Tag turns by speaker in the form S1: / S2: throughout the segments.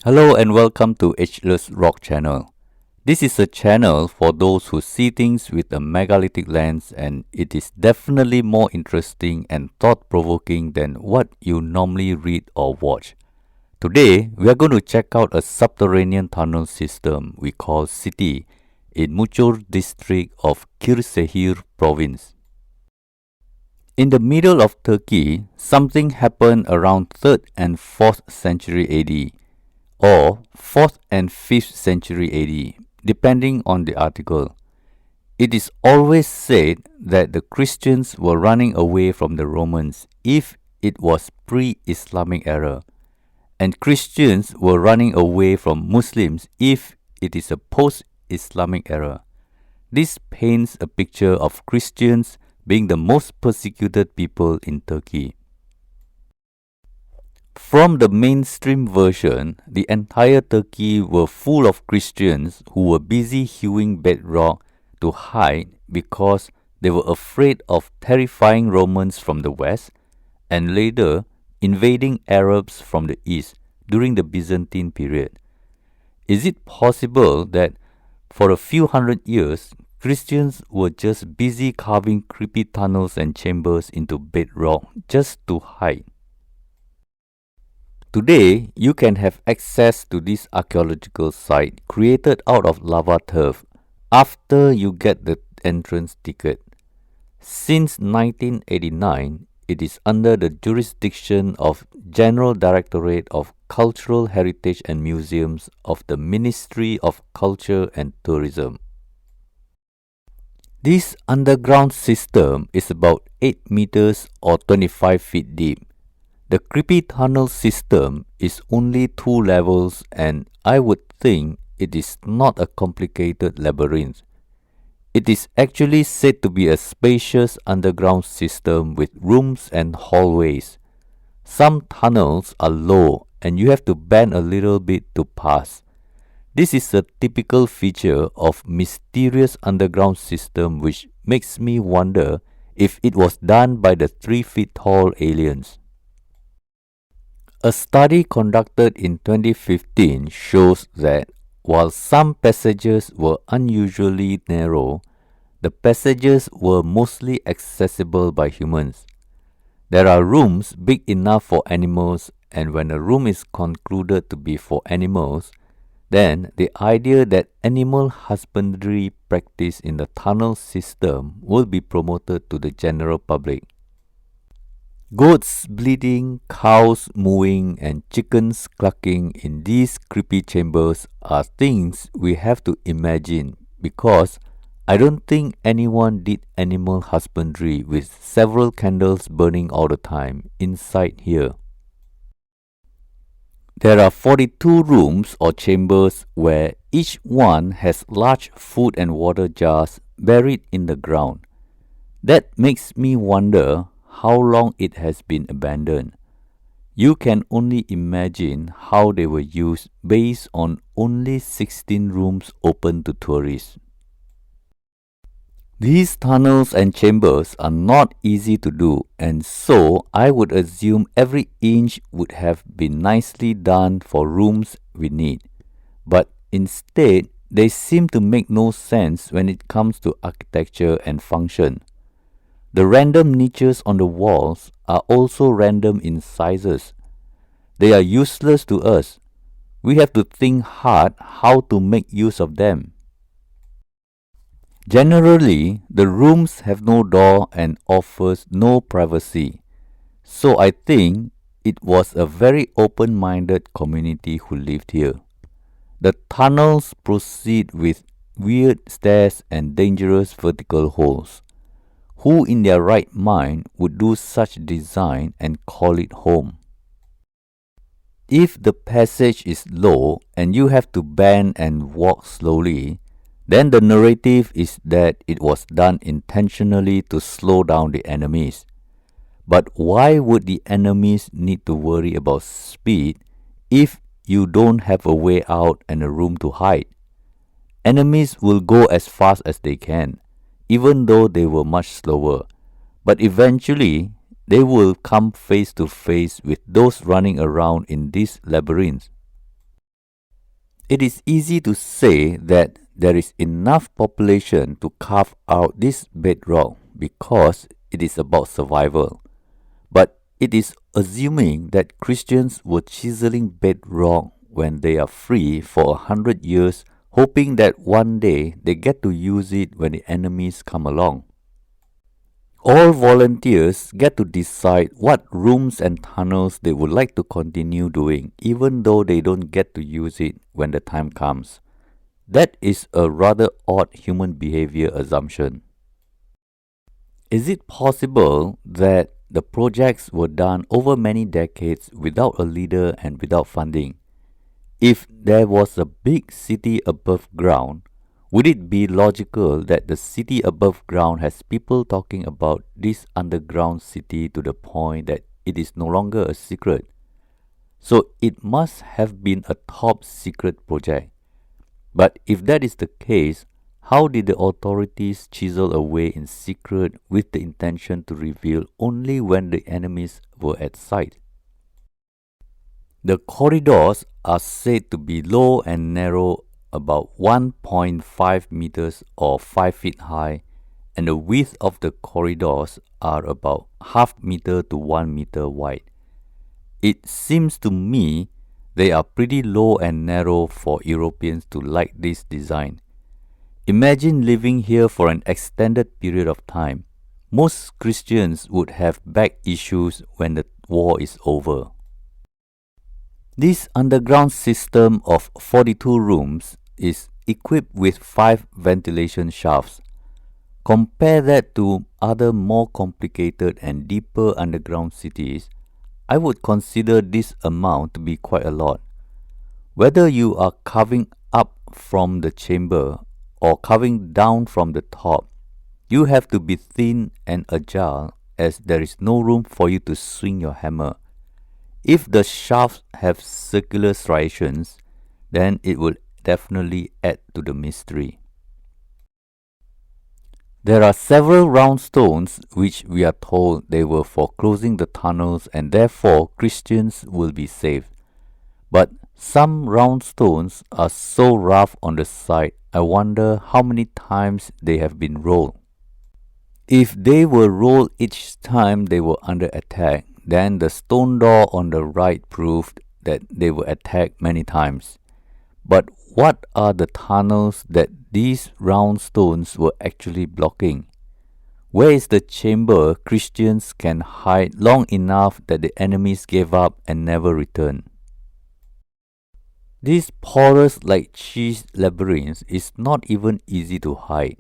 S1: Hello and welcome to Ageless Rock channel. This is a channel for those who see things with a megalithic lens, and it is definitely more interesting and thought-provoking than what you normally read or watch. Today, we are going to check out a subterranean tunnel system we call City in Mucur district of Kırşehir province. In the middle of Turkey, something happened around 3rd and 4th century AD, or 4th and 5th century AD, depending on the article. It is always said that the Christians were running away from the Romans if it was pre-Islamic era, and Christians were running away from Muslims if it is a post-Islamic era. This paints a picture of Christians being the most persecuted people in Turkey. From the mainstream version, the entire Turkey were full of Christians who were busy hewing bedrock to hide because they were afraid of terrifying Romans from the west and later invading Arabs from the east during the Byzantine period. Is it possible that for a few hundred years, Christians were just busy carving creepy tunnels and chambers into bedrock just to hide? Today, you can have access to this archaeological site created out of lava turf after you get the entrance ticket. Since 1989, it is under the jurisdiction of General Directorate of Cultural Heritage and Museums of the Ministry of Culture and Tourism. This underground system is about 8 meters or 25 feet deep. The creepy tunnel system is only 2 levels, and I would think it is not a complicated labyrinth. It is actually said to be a spacious underground system with rooms and hallways. Some tunnels are low and you have to bend a little bit to pass. This is a typical feature of mysterious underground system, which makes me wonder if it was done by the 3 feet tall aliens. A study conducted in 2015 shows that while some passages were unusually narrow, the passages were mostly accessible by humans. There are rooms big enough for animals, and when a room is concluded to be for animals, then the idea that animal husbandry practice in the tunnel system will be promoted to the general public. Goats bleating, cows mooing, and chickens clucking in these creepy chambers are things we have to imagine, because I don't think anyone did animal husbandry with several candles burning all the time inside here. There are 42 rooms or chambers where each one has large food and water jars buried in the ground. That makes me wonder how long it has been abandoned. You can only imagine how they were used based on only 16 rooms open to tourists. These tunnels and chambers are not easy to do, and so I would assume every inch would have been nicely done for rooms we need. But instead, they seem to make no sense when it comes to architecture and function. The random niches on the walls are also random in sizes. They are useless to us. We have to think hard how to make use of them. Generally, the rooms have no door and offers no privacy. So I think it was a very open-minded community who lived here. The tunnels proceed with weird stairs and dangerous vertical holes. Who in their right mind would do such design and call it home? If the passage is low and you have to bend and walk slowly, then the narrative is that it was done intentionally to slow down the enemies. But why would the enemies need to worry about speed if you don't have a way out and a room to hide? Enemies will go as fast as they can, even though they were much slower, but eventually they will come face to face with those running around in this labyrinth. It is easy to say that there is enough population to carve out this bedrock because it is about survival. But it is assuming that Christians were chiseling bedrock when they are free for 100 years, hoping that one day they get to use it when the enemies come along. All volunteers get to decide what rooms and tunnels they would like to continue doing, even though they don't get to use it when the time comes. That is a rather odd human behavior assumption. Is it possible that the projects were done over many decades without a leader and without funding? If there was a big city above ground, would it be logical that the city above ground has people talking about this underground city to the point that it is no longer a secret? So it must have been a top secret project. But if that is the case, how did the authorities chisel away in secret with the intention to reveal only when the enemies were at sight? The corridors are said to be low and narrow, about 1.5 meters or 5 feet high, and the width of the corridors are about half meter to 1 meter wide. It seems to me they are pretty low and narrow for Europeans to like this design. Imagine living here for an extended period of time. Most Christians would have back issues when the war is over. This underground system of 42 rooms is equipped with 5 ventilation shafts. Compare that to other more complicated and deeper underground cities. I would consider this amount to be quite a lot. Whether you are carving up from the chamber or carving down from the top, you have to be thin and agile as there is no room for you to swing your hammer. If the shafts have circular striations, then it will definitely add to the mystery. There are several round stones which we are told they were for closing the tunnels and therefore Christians will be saved. But some round stones are so rough on the side, I wonder how many times they have been rolled. If they were rolled each time they were under attack, then the stone door on the right proved that they were attacked many times. But what are the tunnels that these round stones were actually blocking? Where is the chamber Christians can hide long enough that the enemies gave up and never returned? This porous like cheese labyrinth is not even easy to hide.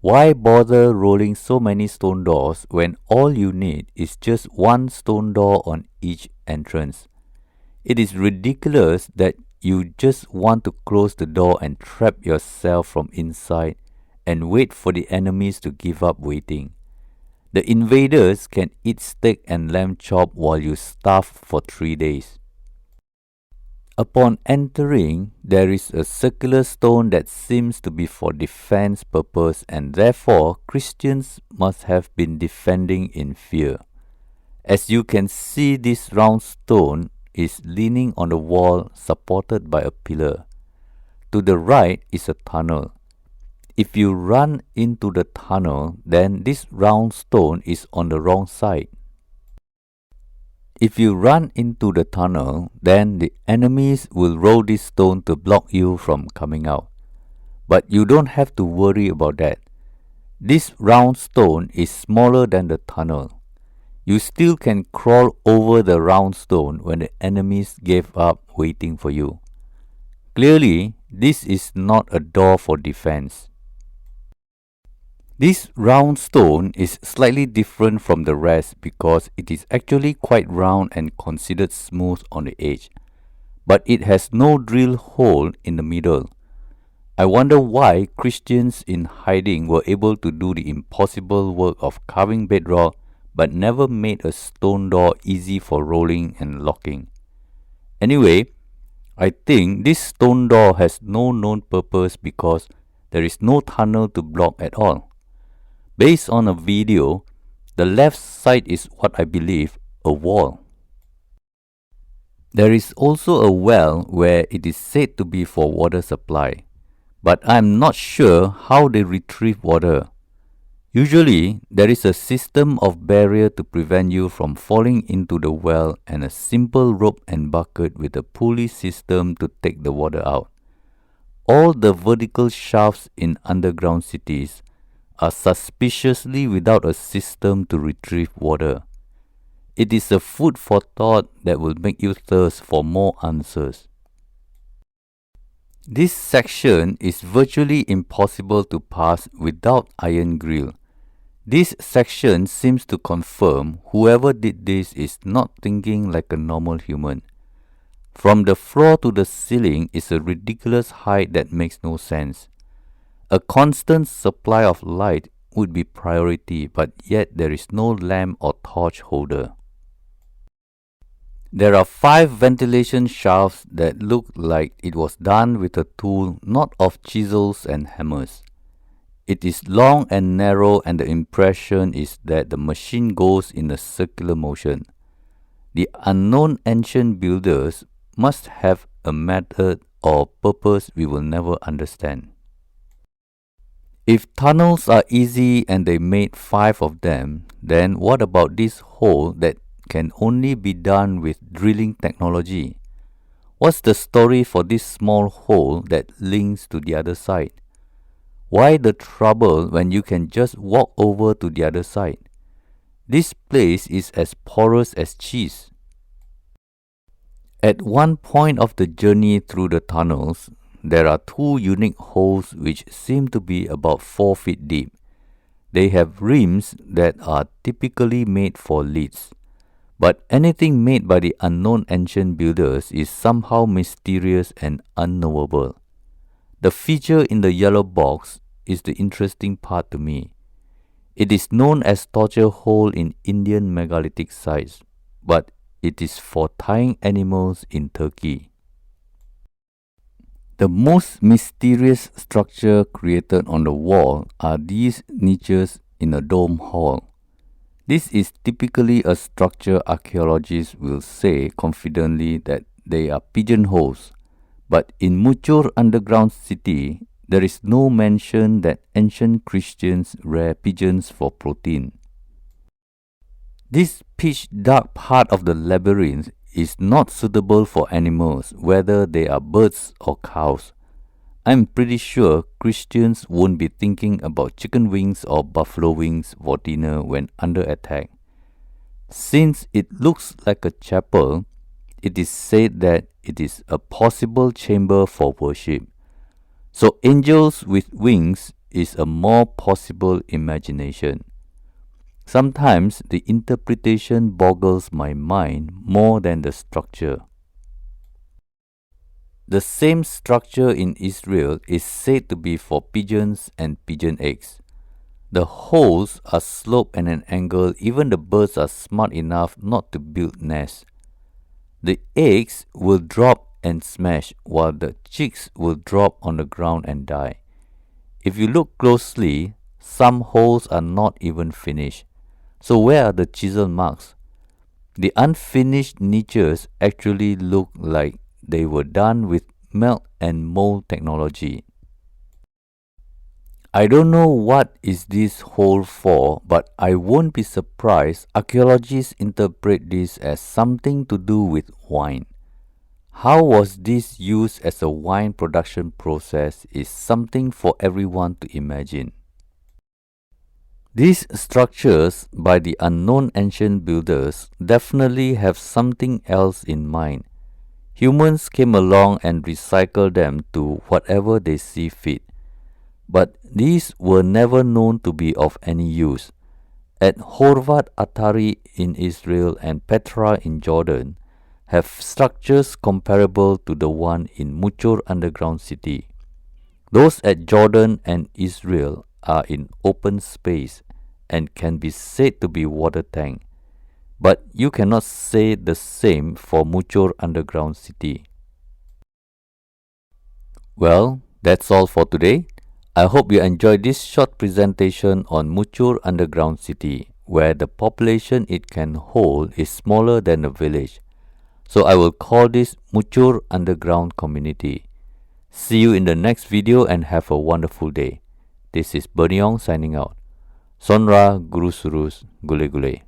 S1: Why bother rolling so many stone doors when all you need is just one stone door on each entrance? It is ridiculous that you just want to close the door and trap yourself from inside and wait for the enemies to give up waiting. The invaders can eat steak and lamb chop while you starve for 3 days. Upon entering, there is a circular stone that seems to be for defense purpose and therefore Christians must have been defending in fear. As you can see, this round stone is leaning on the wall supported by a pillar. To the right is a tunnel. If you run into the tunnel, then this round stone is on the wrong side. If you run into the tunnel, then the enemies will roll this stone to block you from coming out. But you don't have to worry about that. This round stone is smaller than the tunnel. You still can crawl over the round stone when the enemies gave up waiting for you. Clearly, this is not a door for defense. This round stone is slightly different from the rest because it is actually quite round and considered smooth on the edge, but it has no drill hole in the middle. I wonder why Christians in hiding were able to do the impossible work of carving bedrock but never made a stone door easy for rolling and locking. Anyway, I think this stone door has no known purpose because there is no tunnel to block at all. Based on a video, the left side is what I believe, a wall. There is also a well where it is said to be for water supply, but I am not sure how they retrieve water. Usually, there is a system of barrier to prevent you from falling into the well and a simple rope and bucket with a pulley system to take the water out. All the vertical shafts in underground cities are suspiciously without a system to retrieve water. It is a food for thought that will make you thirst for more answers. This section is virtually impossible to pass without iron grill. This section seems to confirm whoever did this is not thinking like a normal human. From the floor to the ceiling is a ridiculous height that makes no sense. A constant supply of light would be priority, but yet there is no lamp or torch holder. There are 5 ventilation shafts that look like it was done with a tool not of chisels and hammers. It is long and narrow, and the impression is that the machine goes in a circular motion. The unknown ancient builders must have a method or purpose we will never understand. If tunnels are easy and they made 5 of them, then what about this hole that can only be done with drilling technology? What's the story for this small hole that links to the other side? Why the trouble when you can just walk over to the other side? This place is as porous as cheese. At one point of the journey through the tunnels, there are 2 unique holes which seem to be about 4 feet deep. They have rims that are typically made for leads. But anything made by the unknown ancient builders is somehow mysterious and unknowable. The feature in the yellow box is the interesting part to me. It is known as torture hole in Indian megalithic sites, but it is for tying animals in Turkey. The most mysterious structure created on the wall are these niches in a dome hall. This is typically a structure archaeologists will say confidently that they are pigeonholes, but in Mucur underground city, there is no mention that ancient Christians rear pigeons for protein. This pitch dark part of the labyrinth is not suitable for animals, whether they are birds or cows. I'm pretty sure Christians won't be thinking about chicken wings or buffalo wings for dinner when under attack. Since it looks like a chapel, it is said that it is a possible chamber for worship. So angels with wings is a more possible imagination. Sometimes the interpretation boggles my mind more than the structure. The same structure in Israel is said to be for pigeons and pigeon eggs. The holes are sloped at an angle. Even the birds are smart enough not to build nests. The eggs will drop and smash, while the chicks will drop on the ground and die. If you look closely, some holes are not even finished. So where are the chisel marks? The unfinished niches actually look like they were done with melt and mold technology. I don't know what is this hole for, but I won't be surprised archaeologists interpret this as something to do with wine. How was this used as a wine production process is something for everyone to imagine. These structures by the unknown ancient builders definitely have something else in mind. Humans came along and recycled them to whatever they see fit. But these were never known to be of any use. At Horvat Atari in Israel and Petra in Jordan have structures comparable to the one in Mucur underground city. Those at Jordan and Israel are in open space and can be said to be water tank. But you cannot say the same for Mucur underground city. Well, that's all for today. I hope you enjoyed this short presentation on Mucur underground city, where the population it can hold is smaller than a village. So I will call this Mucur underground community. See you in the next video and have a wonderful day. This is Berniong signing out. Sonra Guru Surus Gule Gule.